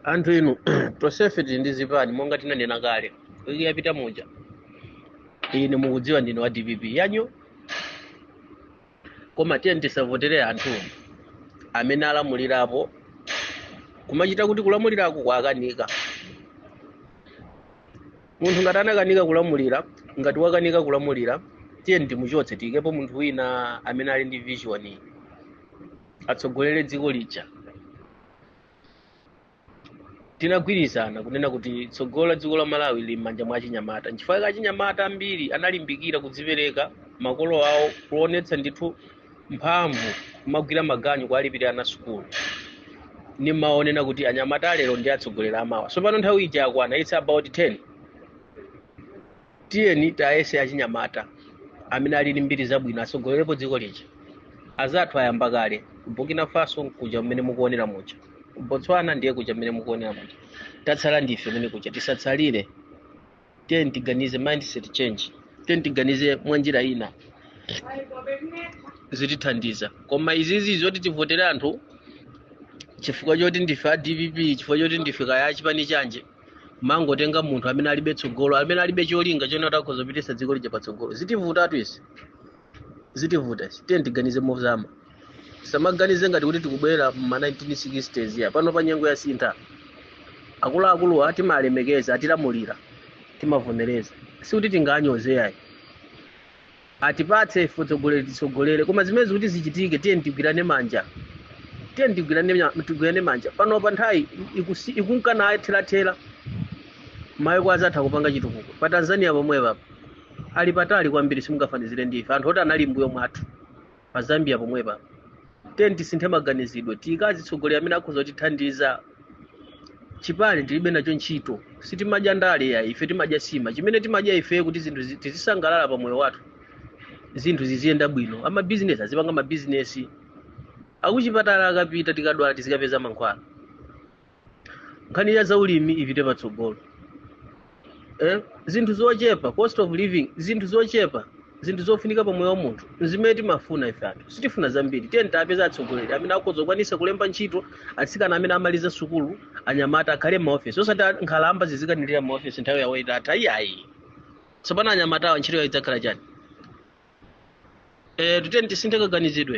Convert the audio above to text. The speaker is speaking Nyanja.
Anthu inu tosefeti ndi zipani monga tinanena kale wiki yapita muja ine mukudziwa ndine wa DPP yanyu, koma tiye tisavotere anthu amene alamulirapo kumachita kuti kulamulirako kwakanika. Munthu ngati anakanika kulamulira, ngati wakanika kulamulira, tiye ndimuchotse tiyikepo munthu wina amene ali ndi vision atsogolere dziko lija. Tinagwirizana kunena kuti tsogola dziko la Malawi li m'manja mwa achinyamata. Nchifukwa chake achinyamata ambiri analimbikira kudzipereka makolo awo kuonetsa ndithu mphamvu kumagwira maganyu kwa alipirira ana sukulu. Nimaonena kuti anyamata lero ndi atsogolera amawa. So pano nthawi ija yakwana, it's about 10. Tiyeni tayese achinyamata amene ali ndi mbiri zabwino atsogolerepo dziko lija. Azathu ayamba kale Burkina Faso kuja mmene mukuonera muja, Botswana ndiye kuja mmene mukuonera muja. Tatsala ndife mmene kuja, tisatsalire. Tiyeni tiganize mindset change, tiyeni tiganize mwanjira ina zitithandiza. Koma izizi zoti tivotere anthu chifukwa choti ndife a DPP, chifukwa choti ndife kaya chipani chanje, mangotenga munthu amene alibe tsogolo, amene alibe cholinga chona takhoza pitisa dziko lija patsogolo. Zitivutatu isi, zitivuta. Tiyeni tiganize mozama, samaganize ngati kuti tikubwera ma 1960s ya pano pa nyengo ya sintha. Akuluakulu atimalemekeza, atilamulira, timavomereza, sikuti tinganyozeya. Atipatse ife tsogolere, koma zimene kuti zichitike tiyeni tigwirane manja. Tiyeni tigwirane manja. Pano pa nthawi ikunkana thelathela mayiko azatha kupanga chitukuko. Pa Tanzania pomwe papa ali patali kwambiri, simungafanizire ndife anthu oti anali mbuyo mwathu. Pa Zambia pomwe papa tiyeni tisinthe maganizidwe, tikazitsogolera amene akhoza kutithandiza. Chipani tilibe nacho ntchito, sitimadya ndale ya ife, timadya sima. Chimene timadya ife kuti zinthu tizisangalala pa moyo wathu, zinthu ziziyenda bwino. Ama business azipanga ma business. Akuchipatala akapita tikadwala tizikapeza mankhwala. Nkhani ya zaulimi ipite patsogolo. Zinthu zochepa, cost of living, zinthu zochepa, zinthu zofunika pa moyo wa munthu, zimene timafuna ife anthu. Sitifuna zambiri. Tiyeni tapeza atsogoleri amene akhoza kukwanisa kulemba ntchito, atsikana amene amaliza sukulu, anyamata akhale m'maofesi. Osati nkhalamba zizikanirira m'maofesi nthawi yawo itata. Ayi. Tsopano anyamata awa ntchito yawo idzakhala chani? Tiyeni tisinthe kaganizidwe.